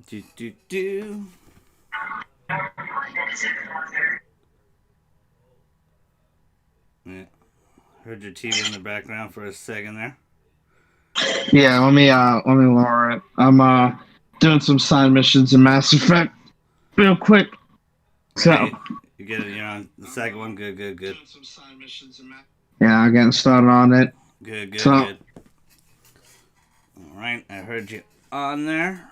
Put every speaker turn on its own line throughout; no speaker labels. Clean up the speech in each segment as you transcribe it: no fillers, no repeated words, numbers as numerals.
Do, do, do. Yeah. Heard your TV in the background for a second there.
Yeah, let me lower it. I'm doing some side missions in Mass Effect real quick. So
Okay, you get it. You're on the second one. Good, good, good,
yeah, I'm getting started on it.
good, good,
So
good. All right, I heard you on there.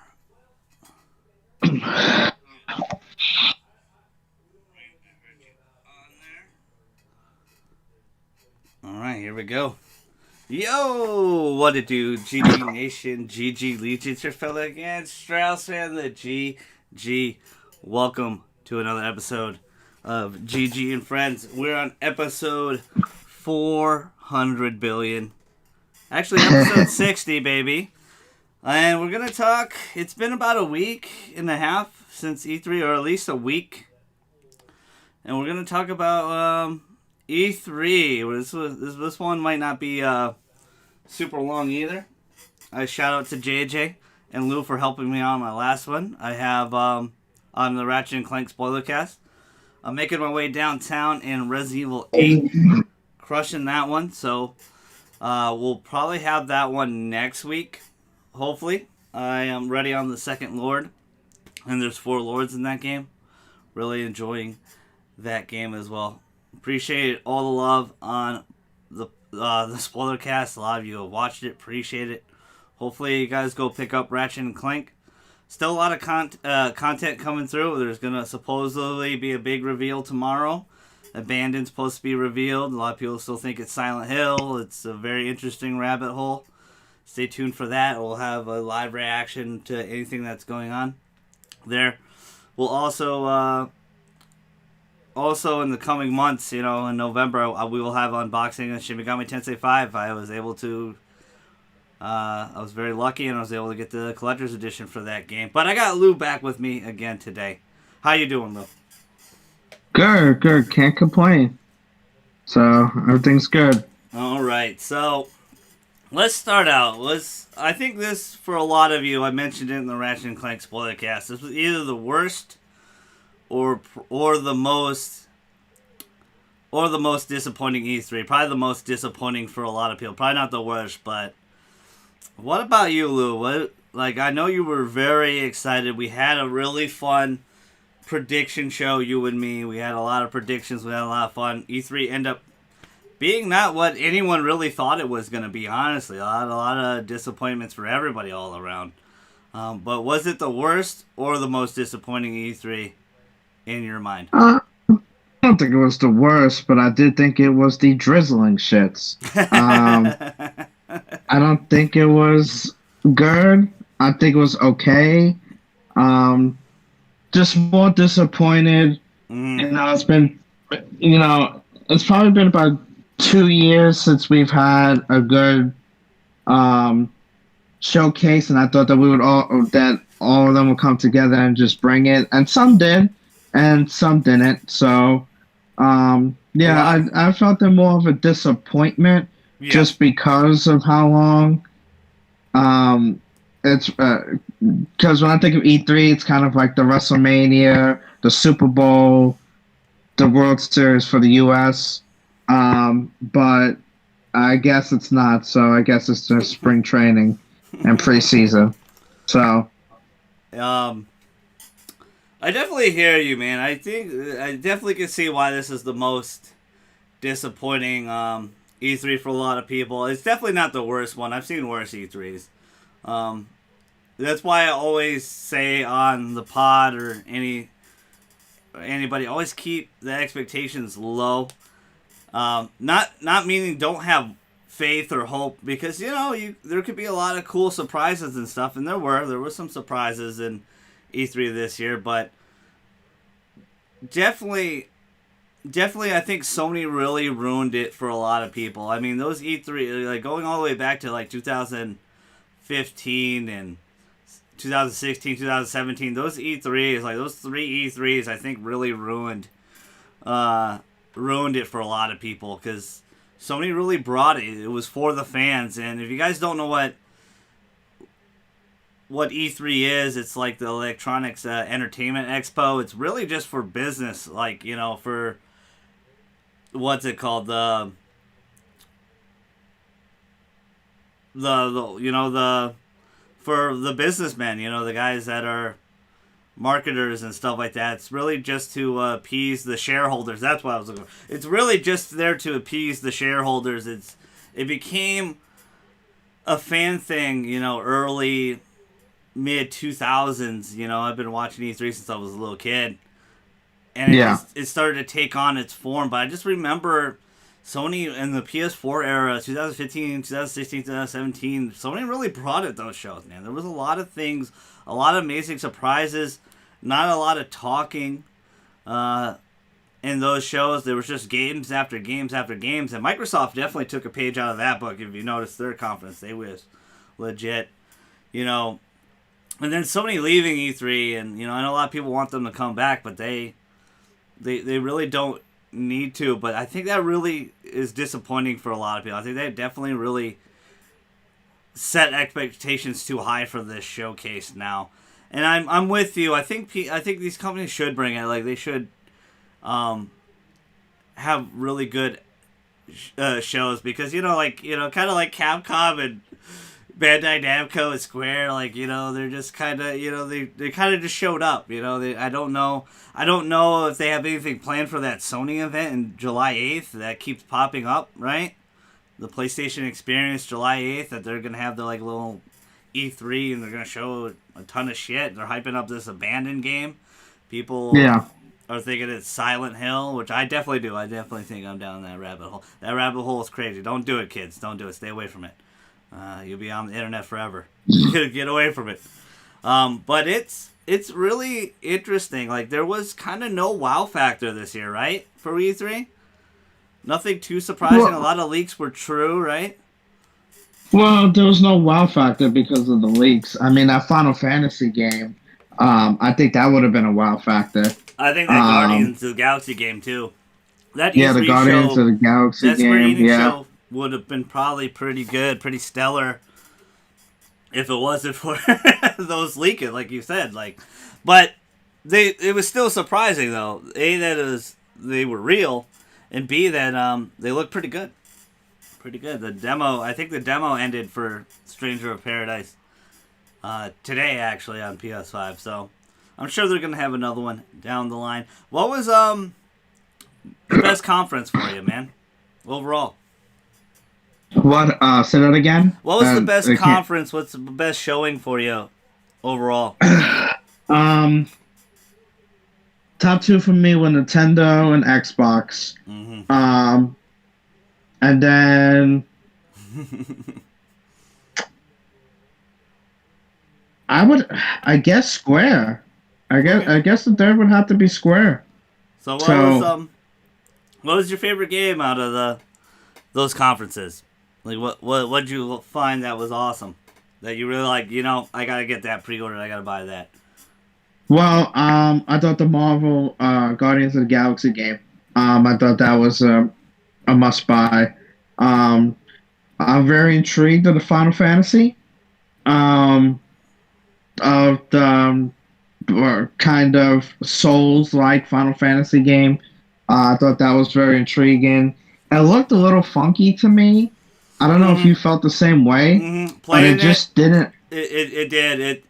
All right, here we go. Yo, what it do? GG Nation, GG Legion, it's your fella again, Strauss and the GG. Welcome to another episode of GG and Friends. We're on episode 400 billion. Actually, episode 60, baby. And we're going to talk. It's been about a week and a half since E3, or at least a week. And we're going to talk about E3. This one might not be super long either. I shout out to JJ and Lou for helping me on my last one. I have on the Ratchet and Clank spoiler cast. I'm making my way downtown in Resident Evil 8, crushing that one. So we'll probably have that one next week, hopefully. I am ready on the second Lord, and there's 4 Lords in that game. Really enjoying that game as well. Appreciate all the love on the spoiler cast. A lot of you have watched it. Appreciate it. Hopefully you guys go pick up Ratchet and Clank. Still a lot of content coming through. There's gonna supposedly be a big reveal tomorrow. Abandoned's supposed to be revealed. A lot of people still think it's Silent Hill. It's a very interesting rabbit hole. Stay tuned for that. We'll have a live reaction to anything that's going on there. We'll also in the coming months, in November, we will have unboxing of Shin Megami Tensei 5. I was very lucky and I was able to get the collector's edition for that game. But I got Lou back with me again today. How you doing, Lou?
good. Can't complain. So everything's good.
All right, so let's start out. I think this, for a lot of you, I mentioned it in the Ratchet and Clank spoiler cast. This was either the worst or the most disappointing E3. Probably the most disappointing for a lot of people. Probably not the worst, but what about you, Lou? I know you were very excited. We had a really fun prediction show, you and me. We had a lot of predictions. We had a lot of fun. E3 ended up being not what anyone really thought it was going to be, honestly. A lot of disappointments for everybody all around. But was it the worst or the most disappointing E3 in your mind?
I don't think it was the worst, but I did think it was the drizzling shits. I don't think it was good. I think it was okay. Just more disappointed. It's been, it's probably been about 2 years since we've had a good showcase, and I thought that all of them would come together and just bring it, and some did, and some didn't. So, I felt it more of a disappointment just because of how long. It's because when I think of E3, it's kind of like the WrestleMania, the Super Bowl, the World Series for the U.S. But I guess it's not. So I guess it's just spring training and preseason. So,
I definitely hear you, man. I think I definitely can see why this is the most disappointing E3 for a lot of people. It's definitely not the worst one. I've seen worse E3s. That's why I always say on the pod or anybody, always keep the expectations low. Not meaning don't have faith or hope, because there could be a lot of cool surprises and stuff, and there were some surprises in E3 this year, but definitely I think Sony really ruined it for a lot of people. I mean, those E3, like going all the way back to like 2015 and 2016, 2017, those E3s, like those 3 E3s, I think really ruined it for a lot of people, because Sony really brought it. It was for the fans, and if you guys don't know what what E3 is. It's like the Electronics Entertainment Expo. It's really just for business, like for what's it called the for the businessmen, the guys that are marketers and stuff like that. It's really just to appease the shareholders. That's what I was looking for. It's really just there to appease the shareholders. It became a fan thing, early mid 2000s. I've been watching E3 since I was a little kid, and
Yeah.
it started to take on its form. But I just remember Sony in the PS4 era, 2015, 2016, 2017, Sony really brought it, those shows, man. There was a lot of things, a lot of amazing surprises, not a lot of talking in those shows. There was just games after games after games, and Microsoft definitely took a page out of that book. If you notice their conference, they was legit, And then Sony leaving E3, and I know a lot of people want them to come back, but they really don't need to. But I think that really is disappointing for a lot of people. I think they definitely really set expectations too high for this showcase now. And I'm with you. I think these companies should bring it. Like they should have really good shows because kind of like Capcom and Bandai Namco and Square, they're just kind of, they kind of just showed up, I don't know if they have anything planned for that Sony event in July 8th that keeps popping up, right? The PlayStation Experience July 8th, that they're going to have the, little E3 and they're going to show a ton of shit. They're hyping up this Abandoned game. People
Yeah.
are thinking it's Silent Hill, which I definitely do. I definitely think I'm down that rabbit hole. That rabbit hole is crazy. Don't do it, kids. Don't do it. Stay away from it. You'll be on the internet forever. Get away from it. But it's really interesting. Like there was kind of no wow factor this year, right? For E3, nothing too surprising.
Well,
A lot of leaks were true, right?
well, there was no wow factor because of the leaks. I mean, that Final Fantasy game, I think that would have been a wow factor.
I think that Guardians of the Galaxy game too. That
Yeah, the
E3
Guardians
show,
of the Galaxy
that Square
game.
Enix
Yeah.
show would have been probably pretty good, pretty stellar, if it wasn't for those leaking, like you said. But it was still surprising though. A, that they were real, and B, that they looked pretty good. Pretty good. I think the demo ended for Stranger of Paradise today actually on PS5. So I'm sure they're gonna have another one down the line. What was the best conference for you, man? Overall.
What? Say that again.
What was the best
I can't-
conference? What's the best showing for you overall?
Um, top two for me were Nintendo and Xbox.
Mm-hmm.
And then I guess Square. I guess the third would have to be Square.
So
So
what was your favorite game out of those conferences? Like what'd you find that was awesome? That you really like, I gotta get that pre-ordered, I gotta buy that.
well, I thought the Marvel Guardians of the Galaxy game. I thought that was a must buy. Um, I'm very intrigued of the Final Fantasy. Um, of the kind of Souls-like Final Fantasy game. I thought that was very intriguing. It looked a little funky to me. I don't know if
Mm-hmm.
you felt the same way,
Mm-hmm.
but
Playing
it just didn't.
it did.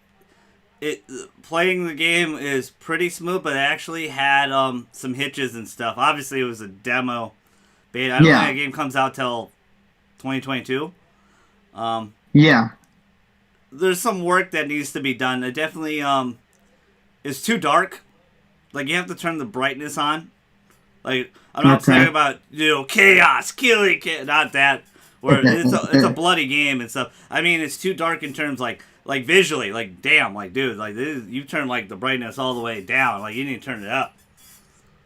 It playing the game is pretty smooth, but it actually had some hitches and stuff. Obviously, it was a demo beta. I don't think
Yeah,
that game comes out till 2022. Um,
yeah,
there's some work that needs to be done. It definitely is too dark. Like you have to turn the brightness on. Like I'm not saying
okay.
about chaos, killing, not that. Where it's a bloody game and stuff. I mean, it's too dark in terms like visually. Like damn, like dude, like you turn like the brightness all the way down. Like you need to turn it up.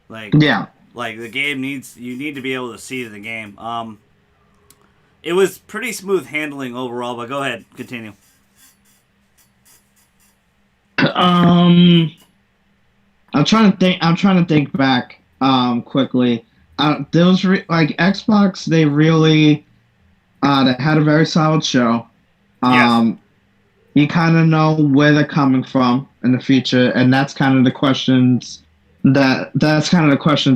Like
Yeah.
like the game you need to be able to see the game. It was pretty smooth handling overall. But go ahead, continue.
Um, I'm trying to think. I'm trying to think back. Quickly. Those like Xbox. They really. They had a very solid show.
Yes.
Um, you kind of know where they're coming from in the future, and that's kind of the questions that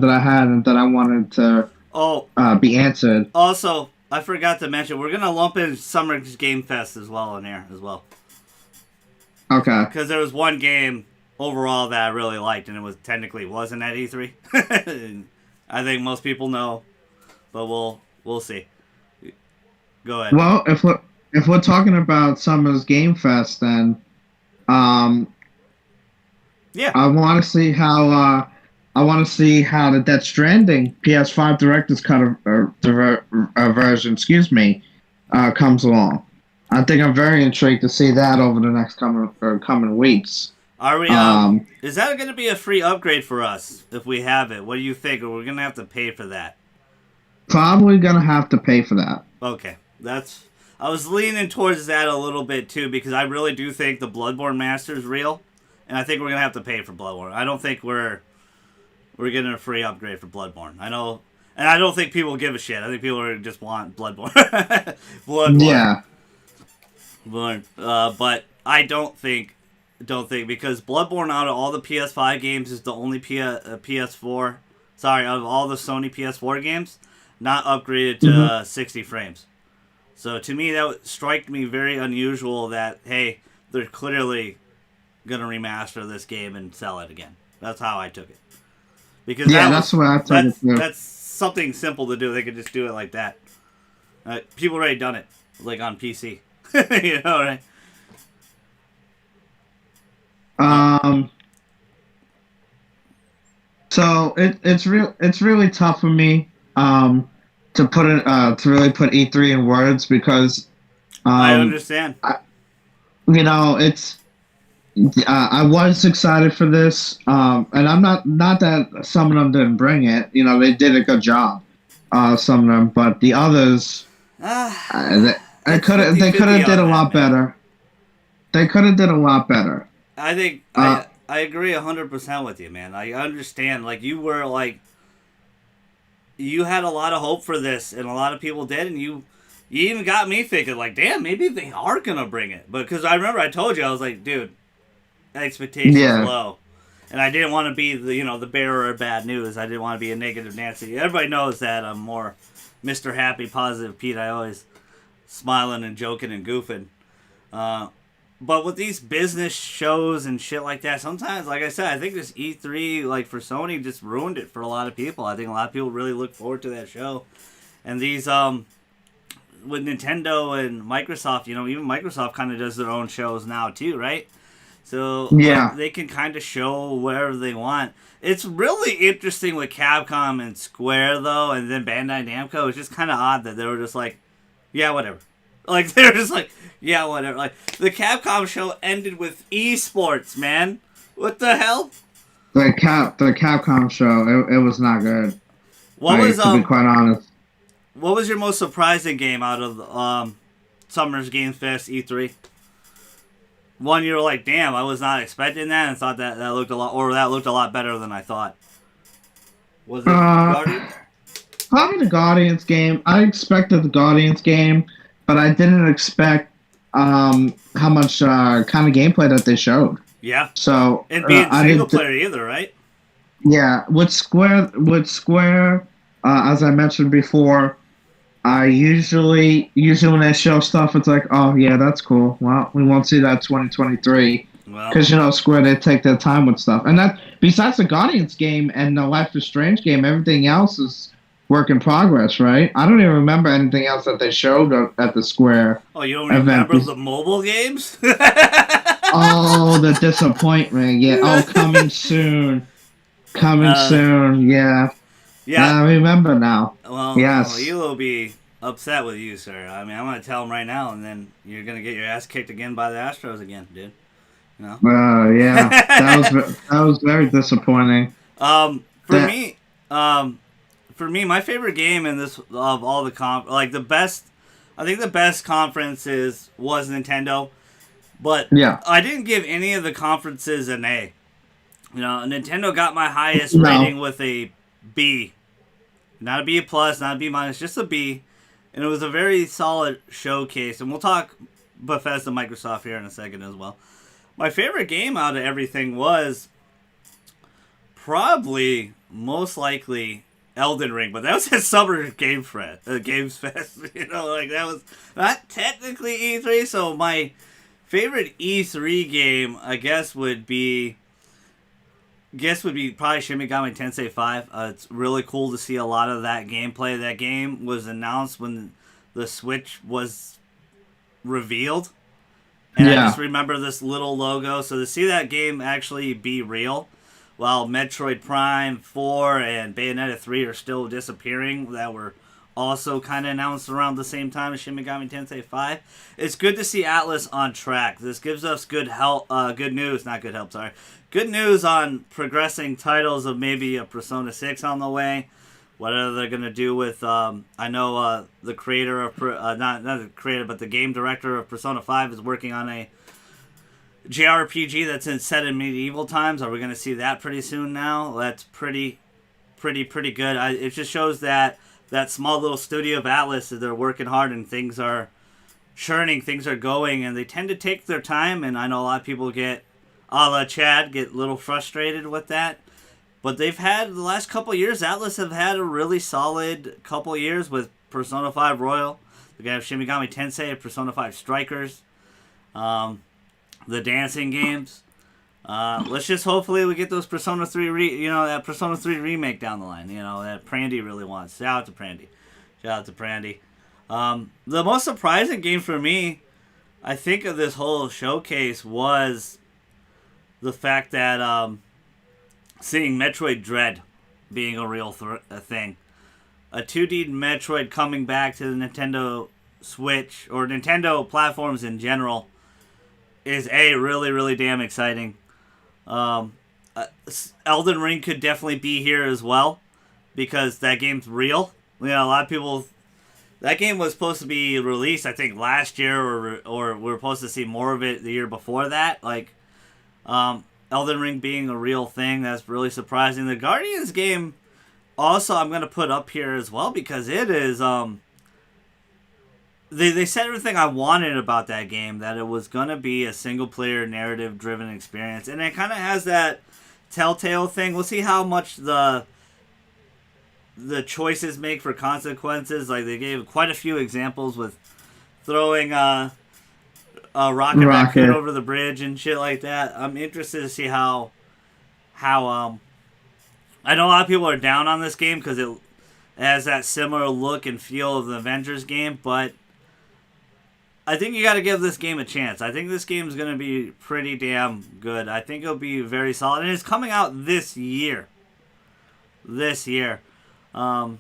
I had and that I wanted to
Oh,
be answered.
also, I forgot to mention we're gonna lump in Summer Game Fest as well in here as well,
Okay.
because there was one game overall that I really liked, and it was technically wasn't at E3. I think most people know, but we'll see. Go ahead.
Well, if we're talking about Summer's Game Fest, then um,
Yeah.
I want to see how the Death Stranding PS5 Director's Cut version, excuse me, comes along. I think I'm very intrigued to see that over the next coming weeks.
Are we?
Um,
Is that going to be a free upgrade for us if we have it? What do you think? Or we're going to have to pay for that?
Probably gonna have to pay for that.
Okay, that's. I was leaning towards that a little bit too because I really do think the Bloodborne Master is real, and I think we're gonna have to pay for Bloodborne. I don't think we're getting a free upgrade for Bloodborne. I know, and I don't think people give a shit. I think people just want Bloodborne, Bloodborne,
Yeah,
Bloodborne. But I don't think because Bloodborne out of all the PS5 games is the only PS4. Sorry, out of all the Sony PS4 games, not upgraded to 60 frames. So to me, that would strike me very unusual that, hey, they're clearly going to remaster this game and sell it again. That's how I took it. Because
yeah, that's what I took it too.
that's something simple to do. They could just do it like that. People already done it, like on PC. You know, right?
Um, so it's really tough for me to really put E3 in words because
I
um
understand.
I, it's I was excited for this, and I'm not that some of them didn't bring it. They did a good job, some of them, but the others,
It's 50-50
they could have did
on
a
that,
lot
man.
better. They could have did a lot better.
I think
Uh,
I agree 100% with you, man. I understand. Like you were like you had a lot of hope for this, and a lot of people did, and you even got me thinking like, damn, maybe they are gonna bring it. But because I remember I told you I was like, dude, expectations
yeah,
low, and I didn't want to be the bearer of bad news. I didn't want to be a negative Nancy. Everybody knows that I'm more Mr. Happy, Positive Pete. I always smiling and joking and goofing. Uh, but with these business shows and shit like that, sometimes, like I said, I think this E3, like for Sony, just ruined it for a lot of people. I think a lot of people really look forward to that show. And these, with Nintendo and Microsoft, even Microsoft kind of does their own shows now too, right? So, but
yeah.
they can kind of show wherever they want. It's really interesting with Capcom and Square, though, and then Bandai Namco. It's just kind of odd that they were just like, yeah, whatever. Like, they're just like, yeah, whatever. Like, the Capcom show ended with esports, man. What the hell?
The Capcom show, it was not good.
What was,
To be quite honest.
what was your most surprising game out of, Summer's Game Fest E3? One you were like, damn, I was not expecting that and thought that looked a lot better than I thought. Was it
Uh,
Guardian?
Probably the Guardians game. I expected the Guardians game, but I didn't expect how much kind of gameplay that they showed.
Yeah.
So
And being
I
single
didn't.
player either, right?
Yeah, with Square, as I mentioned before, I usually when they show stuff, it's like, oh yeah, that's cool. Well, we won't see that 2023
Well,
because Square they take their time with stuff, and that besides the Guardians game and the Life is Strange game, everything else is work in progress, right? I don't even remember anything else that they showed at the Square
oh, you don't
event.
remember the mobile games?
Oh, the disappointment. Yeah. Oh, coming soon. Coming
uh,
soon. Yeah.
yeah.
I remember now.
Well,
Yes.
Elo will be upset with you, sir. I mean, I'm gonna tell him right now, and then you're gonna get your ass kicked again by the Astros again, dude. You know.
Yeah. That was very disappointing.
For
That
me, my favorite game in this of all the like the best, I think the best conferences was Nintendo, but
yeah.
I didn't give any of the conferences an A. Nintendo got my highest
No.
rating with a B, not a B plus, not a B minus, just a B, and it was a very solid showcase. And we'll talk Bethesda, Microsoft here in a second as well. My favorite game out of everything was probably most likely Elden Ring, but that was at Summer Games Fest. Like that was not technically E3. So my favorite E3 game, I guess, would be probably Shin Megami Tensei 5. It's really cool to see a lot of that gameplay. That game was announced when the Switch was revealed, and I just remember this little logo. So to see that game actually be real, while Metroid Prime 4 and Bayonetta 3 are still disappearing, that were also kind of announced around the same time as Shin Megami Tensei 5. It's good to see Atlas on track. This gives us good news on progressing titles of maybe a Persona 6 on the way. What are they going to do with, I know the creator of, not the creator, but the game director of Persona 5 is working on a JRPG that's set in medieval times. Are we going to see that pretty soon now? That's pretty good. It just shows that small little studio of Atlas, they're working hard and things are churning, things are going, and they tend to take their time, and I know a lot of people get, a la Chad, get a little frustrated with that. But they've had, the last couple years, Atlas have had a really solid couple years with Persona 5 Royal. They have Shin Megami Tensei, Persona 5 Strikers, the dancing games. Let's just hopefully we get those Persona 3, that Persona 3 remake down the line, that Prandy really wants. Shout out to Prandy. The most surprising game for me, I think, of this whole showcase was the fact that seeing Metroid Dread being a real thing. A 2D Metroid coming back to the Nintendo Switch, or Nintendo platforms in general, is really, really damn exciting. Elden Ring could definitely be here as well, because that game's real. A lot of people... That game was supposed to be released, I think, last year, or we were supposed to see more of it the year before that. Like, Elden Ring being a real thing, that's really surprising. The Guardians game, also, I'm going to put up here as well, because it is... They said everything I wanted about that game, that it was going to be a single-player, narrative-driven experience. And it kind of has that Telltale thing. We'll see how much the choices make for consequences. Like, they gave quite a few examples with throwing a rocket raccoon over the bridge and shit like that. I'm interested to see how I know a lot of people are down on this game because it has that similar look and feel of the Avengers game, but I think you got to give this game a chance. I think this game is going to be pretty damn good. I think it'll be very solid, and it's coming out this year. The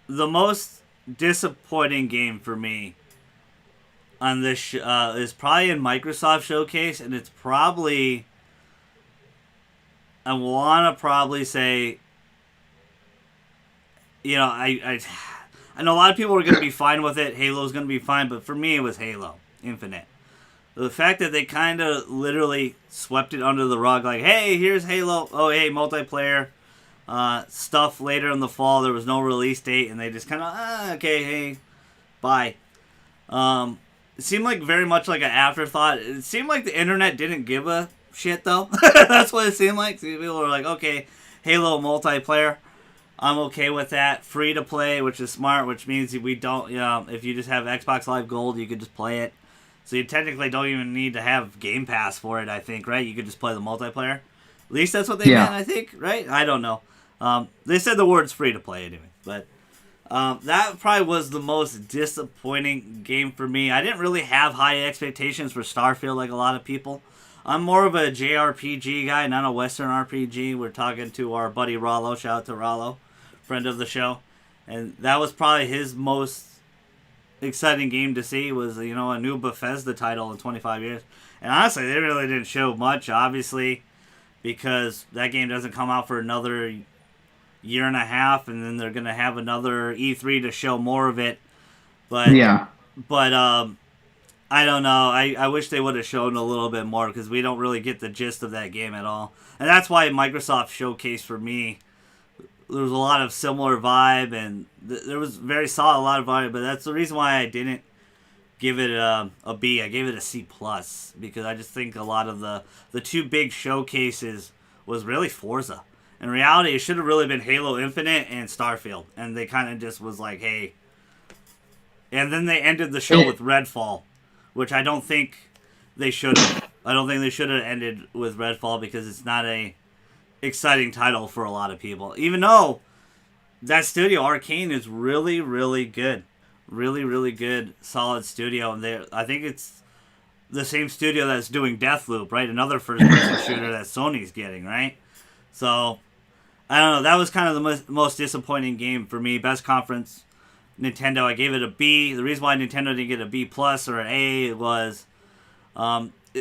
most disappointing game for me on this is probably in Microsoft Showcase, and it's probably, I want to probably say, I know a lot of people are going to be fine with it. Halo's going to be fine, but for me, it was Halo Infinite. The fact that they kind of literally swept it under the rug, like, hey, here's Halo. Oh, hey, multiplayer stuff later in the fall. There was no release date, and they just kind of, okay, hey, bye. It seemed like very much like an afterthought. It seemed like the internet didn't give a shit, though. That's what it seemed like. People were like, okay, Halo multiplayer. I'm okay with that. Free to play, which is smart, which means we don't, if you just have Xbox Live Gold, you could just play it. So you technically don't even need to have Game Pass for it, I think, right? You could just play the multiplayer. At least that's what they meant, I think, right? I don't know. They said the word's free to play anyway. But that probably was the most disappointing game for me. I didn't really have high expectations for Starfield like a lot of people. I'm more of a JRPG guy, not a Western RPG. We're talking to our buddy Rollo. Shout out to Rollo, friend of the show. And that was probably his most exciting game to see was, a new Bethesda title in 25 years. And honestly, they really didn't show much, obviously, because that game doesn't come out for another year and a half, and then they're going to have another E3 to show more of it. But I don't know. I wish they would have shown a little bit more because we don't really get the gist of that game at all. And that's why Microsoft Showcase for me, there was a lot of similar vibe, and there was very solid, a lot of vibe, but that's the reason why I didn't give it a B. I gave it a C plus because I just think a lot of the two big showcases was really Forza. In reality, it should have really been Halo Infinite and Starfield, and they kind of just was like, hey. And then they ended the show with Redfall, which I don't think they should have. I don't think they should have ended with Redfall because it's not a exciting title for a lot of people. Even though that studio, Arcane, is really, really good. Really, really good, solid studio. And I think it's the same studio that's doing Deathloop, right? Another first-person shooter that Sony's getting, right? So, I don't know. That was kind of the most disappointing game for me. Best conference, Nintendo. I gave it a B. The reason why Nintendo didn't get a B plus or an A was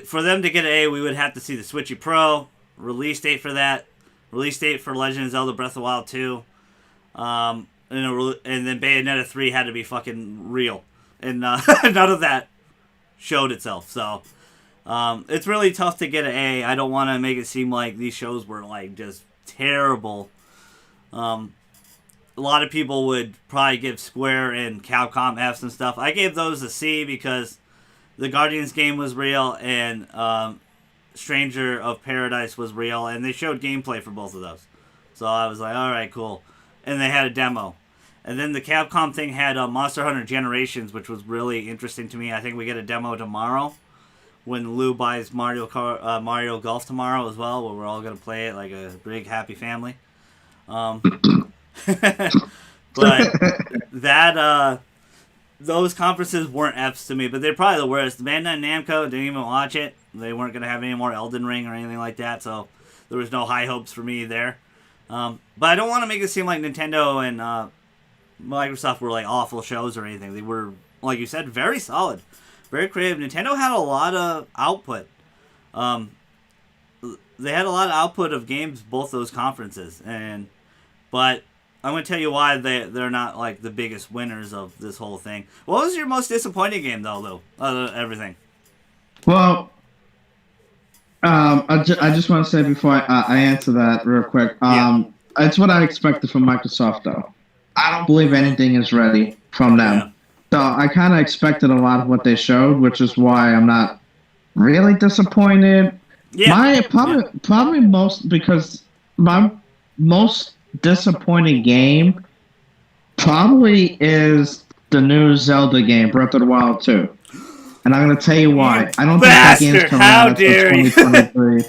for them to get an A, we would have to see the Switchy Pro release date for that, release date for Legend of Zelda Breath of the Wild 2, and then Bayonetta 3 had to be fucking real, and none of that showed itself. So it's really tough to get an A. I don't want to make it seem like these shows were like just terrible. A lot of people would probably give Square and Capcom Fs and stuff. I gave those a C because the Guardians game was real and Stranger of Paradise was real, and they showed gameplay for both of those. So I was like, all right, cool. And they had a demo. And then the Capcom thing had Monster Hunter Generations, which was really interesting to me. I think we get a demo tomorrow when Lou buys Mario Golf tomorrow as well, where we're all going to play it like a big happy family. But that those conferences weren't F's to me, but they're probably the worst. Bandai Namco didn't even watch it. They weren't going to have any more Elden Ring or anything like that, so there was no high hopes for me there. But I don't want to make it seem like Nintendo and Microsoft were like awful shows or anything. They were, like you said, very solid, very creative. Nintendo had a lot of output. They had a lot of output of games both those conferences, but I'm going to tell you why they're not like the biggest winners of this whole thing. What was your most disappointing game though, Lou? Other than everything.
Well, I just want to say before I answer that real quick. It's what I expected from Microsoft though. I don't believe anything is ready from them.
Yeah.
So I kind of expected a lot of what they showed, which is why I'm not really disappointed.
Yeah.
Probably most because my most disappointing game probably is the new Zelda game, Breath of the Wild 2. And I'm going to tell you why. I don't think that game's coming out until 2023.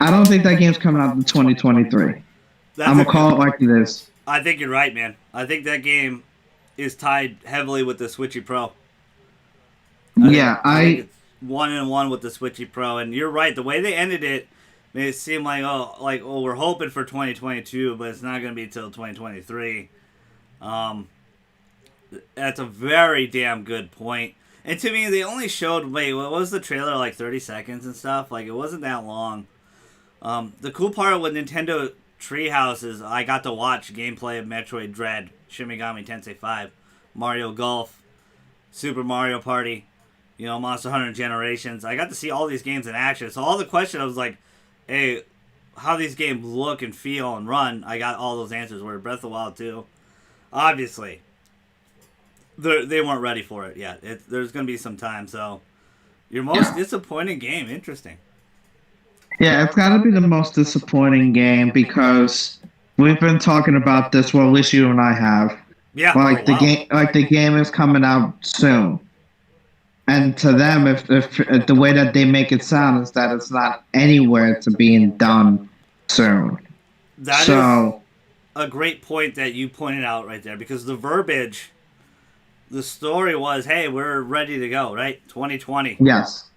I don't think that game's coming out in 2023. I'm going to call it like it is.
I think you're right, man. I think that game is tied heavily with the Switchy Pro. I think it's 1-1 with the Switchy Pro, and you're right. The way they ended it made it seem like we're hoping for 2022, but it's not going to be till 2023. That's a very damn good point. And to me, they only showed what was the trailer, like 30 seconds and stuff. Like it wasn't that long. The cool part with Nintendo Treehouse is I got to watch gameplay of Metroid Dread, Shin Megami Tensei 5, Mario Golf, Super Mario Party, Monster Hunter Generations. I got to see all these games in action. So all the questions, I was like, hey, how these games look and feel and run, I got all those answers. Where Breath of the Wild 2, obviously, they weren't ready for it yet. There's going to be some time. So your most disappointing game, interesting.
Yeah, it's got to be the most disappointing game because we've been talking about this. Well, at least you and I have.
Yeah.
The game is coming out soon, and to them, if the way that they make it sound is that it's not anywhere to being done soon.
That is a great point that you pointed out right there because the verbiage, the story was, hey, we're ready to go, right? 2020.
Yes.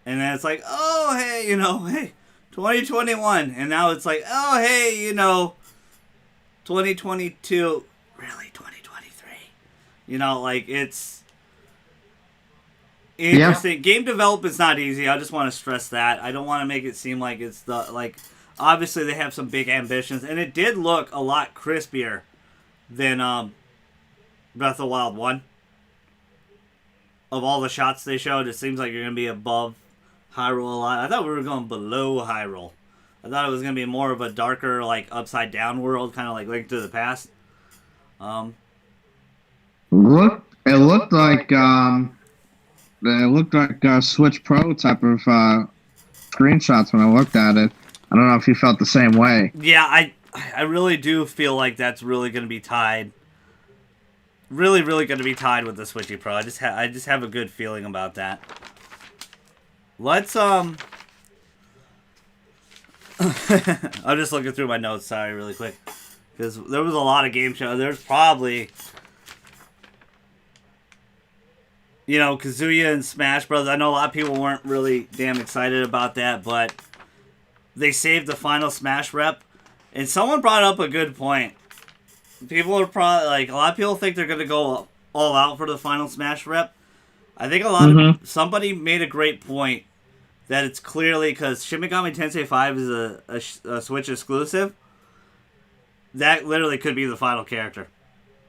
And then it's like, oh, hey, hey. 2021, and now it's like, oh, hey, 2022, really 2023. It's interesting. Yeah. Game development's not easy. I just want to stress that. I don't want to make it seem like it's obviously they have some big ambitions, and it did look a lot crispier than Breath of the Wild 1. Of all the shots they showed, it seems like you're going to be above Hyrule a lot. I thought we were going below Hyrule. I thought it was going to be more of a darker, upside down world, kind of like Link to the Past.
It looked like It looked like a Switch Pro type of screenshots when I looked at it. I don't know if you felt the same way.
Yeah, I really do feel like that's really going to be tied. Really, really going to be tied with the Switchy Pro. I just have a good feeling about that. Let's I'm just looking through my notes. Sorry, really quick, because there was a lot of game shows. There's probably, Kazuya and Smash Bros. I know a lot of people weren't really damn excited about that, but they saved the final Smash rep, and someone brought up a good point. People are probably like, a lot of people think they're gonna go all out for the final Smash rep. I think somebody made a great point that it's clearly because Shin Megami Tensei 5 is a Switch exclusive. That literally could be the final character.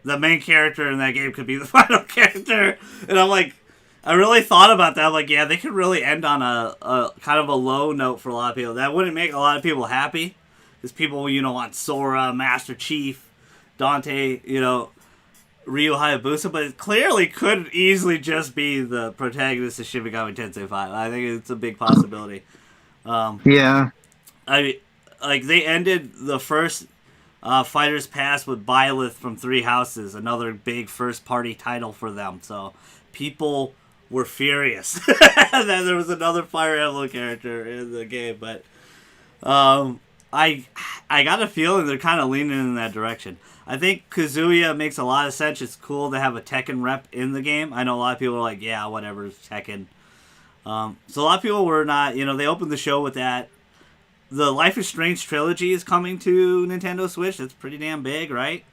The main character in that game could be the final character. And I'm like, I really thought about that. I'm like, yeah, they could really end on a kind of a low note for a lot of people. That wouldn't make a lot of people happy. Because people, want Sora, Master Chief, Dante, Ryu Hayabusa, but it clearly could easily just be the protagonist of Shin Megami Tensei 5. I think it's a big possibility.
Yeah.
They ended the first Fighters Pass with Byleth from Three Houses, another big first party title for them. So people were furious that there was another Fire Emblem character in the game, but I got a feeling they're kind of leaning in that direction. I think Kazuya makes a lot of sense. It's cool to have a Tekken rep in the game. I know a lot of people are like, yeah, whatever, it's Tekken. So a lot of people were not, they opened the show with that. The Life is Strange trilogy is coming to Nintendo Switch. That's pretty damn big, right?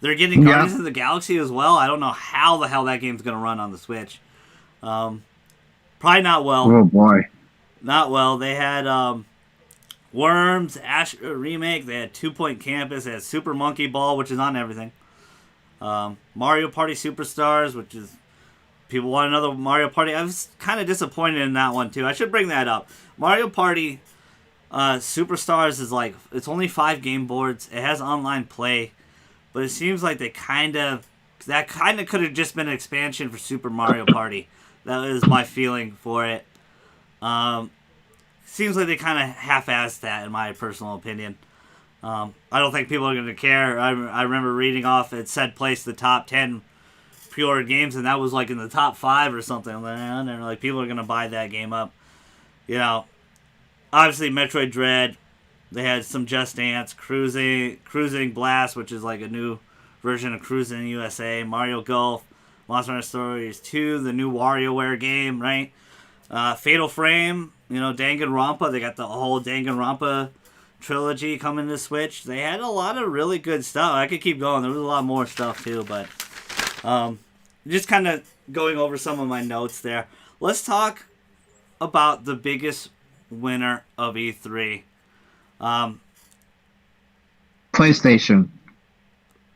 They're getting Guardians of the Galaxy as well. I don't know how the hell that game's going to run on the Switch. Probably not well.
Oh, boy.
Not well. They had Worms, Ash Remake. They had 2 Point Campus. They had Super Monkey Ball, which is on everything. Mario Party Superstars, which is... People want another Mario Party. I was kind of disappointed in that one, too. I should bring that up. Mario Party Superstars is like... It's only 5 game boards. It has online play. But it seems like they kind of... That kind of could have just been an expansion for Super Mario Party. That is my feeling for it. Seems like they kind of half-assed that, in my personal opinion. I don't think people are going to care. I remember reading off it said place the top 10 pre-ordered games, and that was like in the top 5 or something. And they're like, people are going to buy that game up. Obviously Metroid Dread. They had some Just Dance, Cruising Blast, which is like a new version of Cruising USA, Mario Golf, Monster Hunter Stories 2, the new WarioWare game, right? Fatal Frame, Danganronpa. They got the whole Danganronpa trilogy coming to Switch. They had a lot of really good stuff. I could keep going. There was a lot more stuff too, but just kind of going over some of my notes there. Let's talk about the biggest winner of E3.
PlayStation.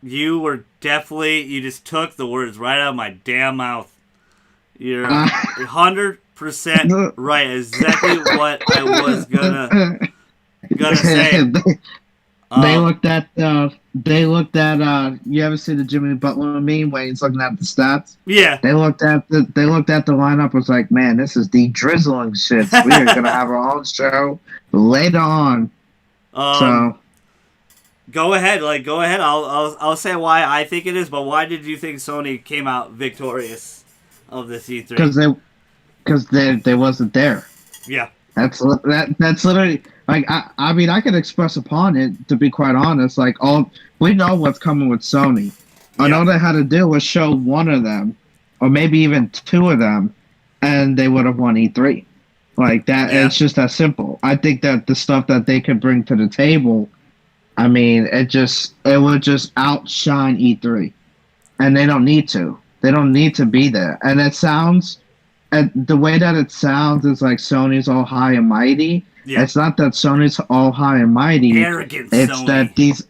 You just took the words right out of my damn mouth. You're 100% right. Exactly what I was gonna say.
They looked at you ever see the Jimmy Butler meme where he's looking at the stats?
Yeah.
They looked at the lineup, was like, man, this is the drizzling shit. We are gonna have our own show later on. So
go ahead. I'll say why I think it is, but why did you think Sony came out victorious of this E3?
Because they wasn't there.
Yeah.
That's literally like I mean I could express upon it, to be quite honest. Like, we know what's coming with Sony. And all they had to do was show one of them, or maybe even 2 of them, and they would have won E3. Like that. Yeah. It's just that simple. I think that the stuff that they could bring to the table, I mean, it would just outshine E3, and they don't need to. They don't need to be there. And it sounds, the way that it sounds is like Sony's all high and mighty. Yeah. It's not that Sony's all high and mighty.
Arrogant
it's
Sony.
That these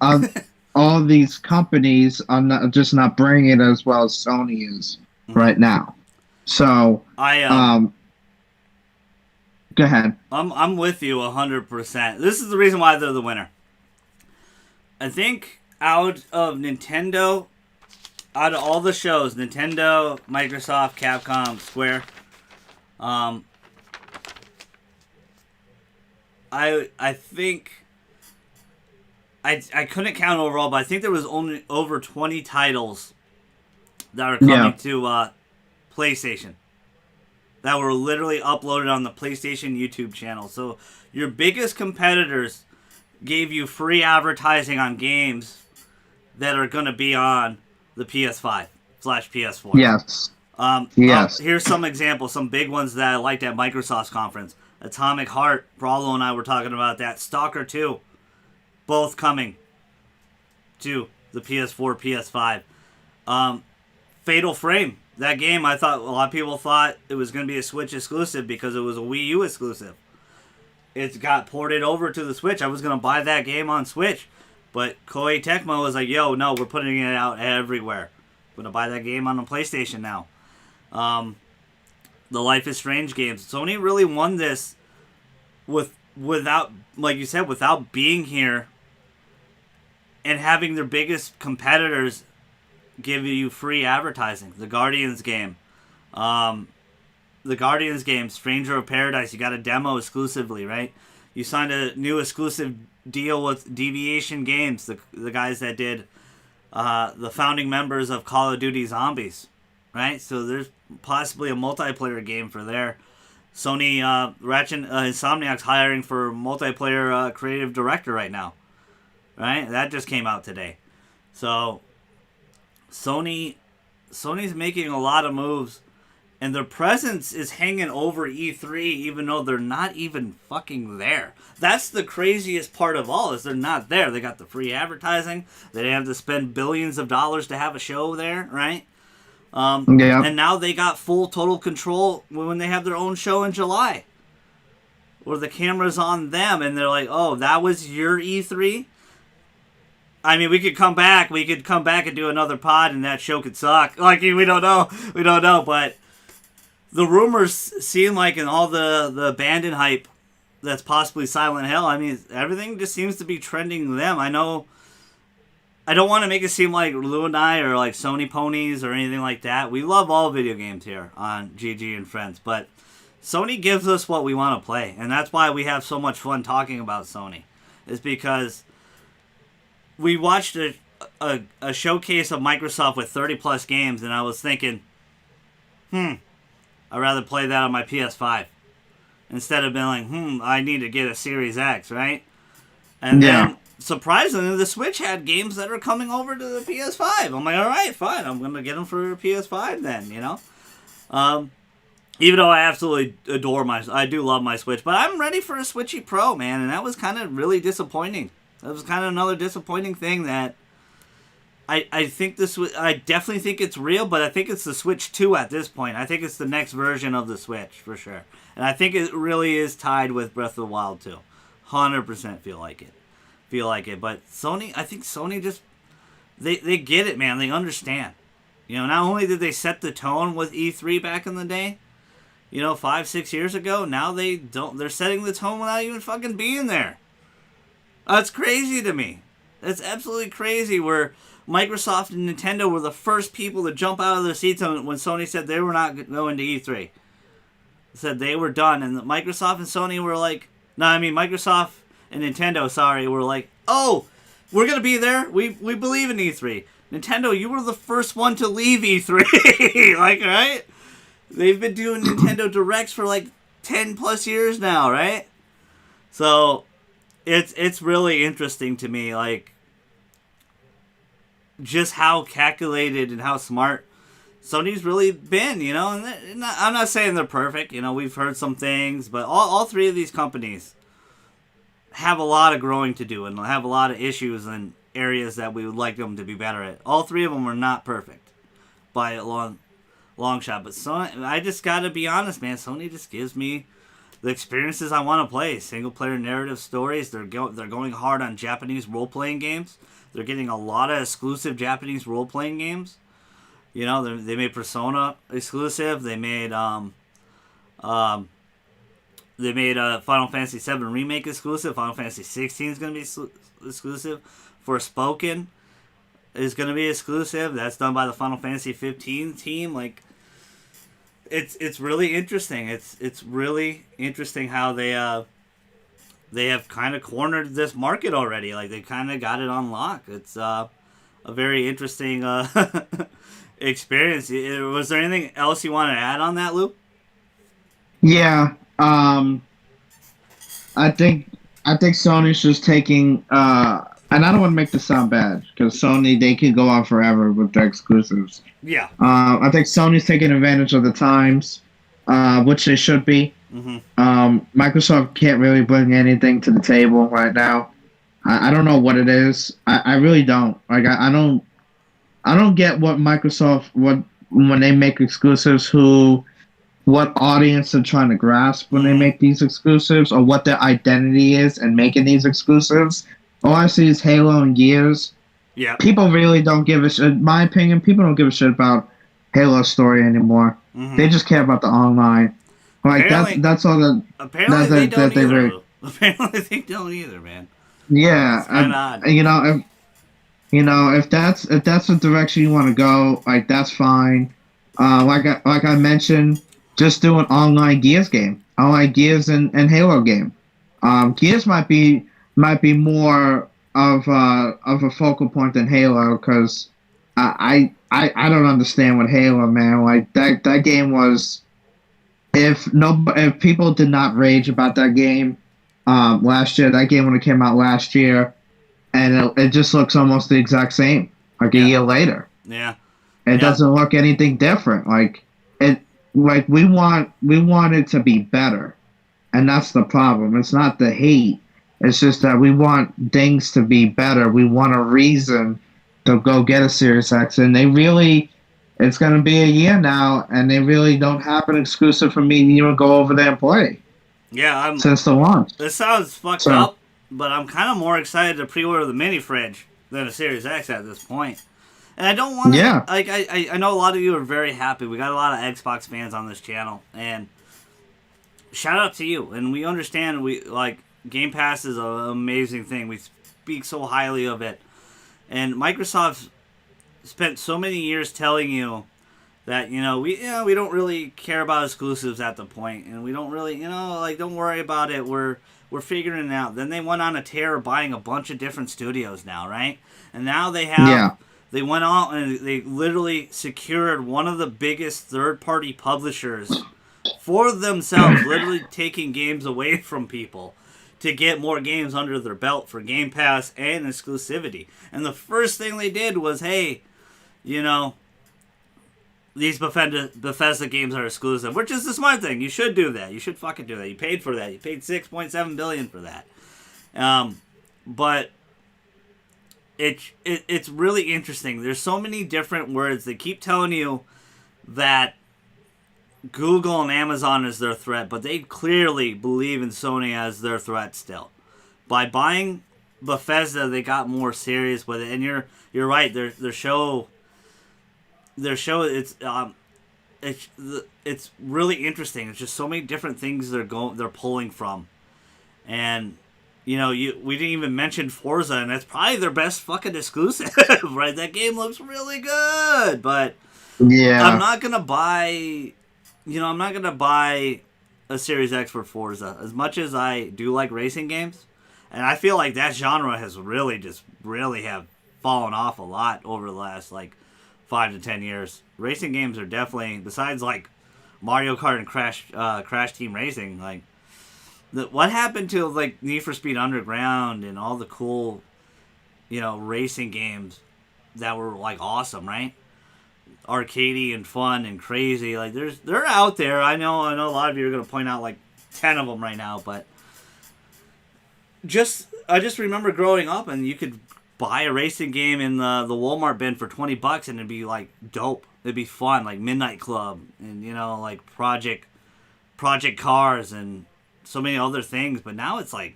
all these companies are not bringing it as well as Sony is right now. So go ahead.
I'm with you 100%. This is the reason why they're the winner. I think out of all the shows, Nintendo, Microsoft, Capcom, Square, Um, I think I couldn't count overall, but I think there was only over 20 titles that are
Yeah.
coming to PlayStation that were literally uploaded on the PlayStation YouTube channel. So your biggest competitors gave you free advertising on games that are going to be on the PS5/PS4.
Yes. Yes.
Here's some examples, some big ones that I liked at Microsoft's conference. Atomic Heart, Brawlo and I were talking about that. Stalker 2, both coming to the PS4, PS5. Fatal Frame, that game, I thought a lot of people thought it was going to be a Switch exclusive because it was a Wii U exclusive. It got ported over to the Switch. I was going to buy that game on Switch, but Koei Tecmo was like, yo, no, we're putting it out everywhere. I'm going to buy that game on the PlayStation now. The Life is Strange games. Sony really won this without, like you said, without being here and having their biggest competitors give you free advertising. The Guardians game. Stranger of Paradise, you got a demo exclusively, right? You signed a new exclusive deal with Deviation Games, the guys that did the founding members of Call of Duty Zombies, right? So there's possibly a multiplayer game for there. Sony, Ratchet, Insomniac's hiring for multiplayer creative director right now, right? That just came out today. So Sony's making a lot of moves, and their presence is hanging over E3 even though they're not even fucking there. That's the craziest part of all, is they're not there. They got the free advertising. They have to spend billions of dollars to have a show there, right?
Yeah.
And now they got full total control when they have their own show in July, where the camera's on them and they're like, oh, that was your E3? I mean, we could come back and do another pod and that show could suck. Like, we don't know, but the rumors seem like, in all the abandoned hype that's possibly Silent Hill, I mean, everything just seems to be trending them. I know, I don't want to make it seem like Lou and I are like Sony ponies or anything like that. We love all video games here on GG and Friends, but Sony gives us what we want to play, and that's why we have so much fun talking about Sony, is because we watched a showcase of Microsoft with 30 plus games, and I was thinking, I'd rather play that on my PS5 instead of being like, I need to get a Series X, right? And then, surprisingly, the Switch had games that are coming over to the PS5. I'm like, all right, fine, I'm going to get them for PS5 then, you know? Even though I absolutely I do love my Switch, but I'm ready for a Switchy Pro, man, and that was kind of really disappointing. That was kind of another disappointing thing that I think I definitely think it's real, but I think it's the Switch 2 at this point. I think it's the next version of the Switch, for sure. And I think it really is tied with Breath of the Wild 2. 100% feel like it. But Sony, I think Sony just, they get it, man. They understand. You know, not only did they set the tone with E3 back in the day, 5-6 years ago, now they're setting the tone without even fucking being there. That's crazy to me. That's absolutely crazy, where Microsoft and Nintendo were the first people to jump out of their seats when Sony said they were not going to E3. They said they were done, and Microsoft and Sony were like, Microsoft and Nintendo, were like, oh, we're going to be there. We believe in E3. Nintendo, you were the first one to leave E3. Like, right? They've been doing Nintendo Directs for like 10 plus years now, right? So it's really interesting to me, like, just how calculated and how smart Sony's really been, And I'm not saying they're perfect. We've heard some things, but all three of these companies have a lot of growing to do and have a lot of issues and areas that we would like them to be better at. All three of them are not perfect by a long shot, but Sony, I just gotta be honest, man. Sony just gives me the experiences I want to play. Single player narrative stories. They're going hard on Japanese role playing games. They're getting a lot of exclusive Japanese role playing games. They made Persona exclusive. They made Final Fantasy VII Remake exclusive. Final Fantasy 16 is going to be exclusive. Forspoken is going to be exclusive. That's done by the Final Fantasy 15 team. Like, it's really interesting. It's really interesting how they have kind of cornered this market already. Like they kind of got it on lock. It's a very interesting experience. Was there anything else you want to add on that, Lou?
Yeah. I think I think Sony's just taking and I don't want to make this sound bad because Sony they could go on forever with their exclusives.
Yeah.
I think Sony's taking advantage of the times, which they should be.
Mm-hmm.
Microsoft can't really bring anything to the table right now. I don't know what it is. I really don't. Like I don't get what Microsoft what when they make exclusives who what audience they're trying to grasp when they
Mm-hmm.
make these exclusives or what their identity is in making these exclusives. All I see is Halo and Gears.
Yeah.
People really don't give a shit. In my opinion, people don't give a shit about Halo's story anymore.
Mm-hmm.
They just care about the online. Like
Apparently,
that's all that
apparently they don't
they
either.
really.
Lou. Apparently they don't either, man.
Yeah,
It's kind of odd.
you know, if that's the direction you want to go, like that's fine. Like I mentioned, just do an online Gears game, online Gears and Halo game. Gears might be more of a focal point than Halo because I don't understand what Halo, man. Like that game was if people did not rage about that game last year, that game when it came out last year, and it just looks almost the exact same like a
Yeah.
year later.
Yeah.
It
Yeah.
doesn't look anything different. Like we want it to be better, and that's the problem. It's not the hate. It's just that we want things to be better. We want a reason to go get a Series X, and they really. It's going to be a year now, and they really don't have an exclusive for me to even go over there and play
Yeah.
since the launch.
This sounds fucked
So
up, but I'm kind of more excited to pre-order the mini fridge than a Series X at this point. And I don't want to.
yeah,
Like I know a lot of you are very happy. We got a lot of Xbox fans on this channel, and shout out to you. And we understand we like Game Pass is an amazing thing. We speak so highly of it, and Microsoft spent so many years telling you that we don't really care about exclusives at the point, and we don't really like don't worry about it. We're figuring it out. Then they went on a tear of buying a bunch of different studios now, right? And now
yeah,
they went out and they literally secured one of the biggest third party publishers for themselves, literally taking games away from people to get more games under their belt for Game Pass and exclusivity. And the first thing they did was, hey, these Bethesda games are exclusive, which is the smart thing. You should do that. You should fucking do that. You paid for that. You paid $6.7 billion for that. But it's really interesting. There's so many different words. They keep telling you that Google and Amazon is their threat, but they clearly believe in Sony as their threat still. By buying Bethesda, they got more serious with it. And you're right. Their show it's really interesting. It's just so many different things they're pulling from, and we didn't even mention Forza, and that's probably their best fucking exclusive, right? That game looks really good, but
yeah,
I'm not gonna buy, I'm not gonna buy a Series X for Forza as much as I do like racing games, and I feel like that genre has really have fallen off a lot over the last 5 to 10 years. Racing games are definitely, besides Mario Kart and Crash Team Racing, what happened to Need for Speed Underground and all the cool, racing games that were awesome, right? Arcadey and fun and crazy. They're out there. I know a lot of you are gonna point out 10 of them right now, but I just remember growing up and you could buy a racing game in the Walmart bin for $20 and it'd be dope. It'd be fun, Midnight Club and Project Cars and so many other things. But now it's I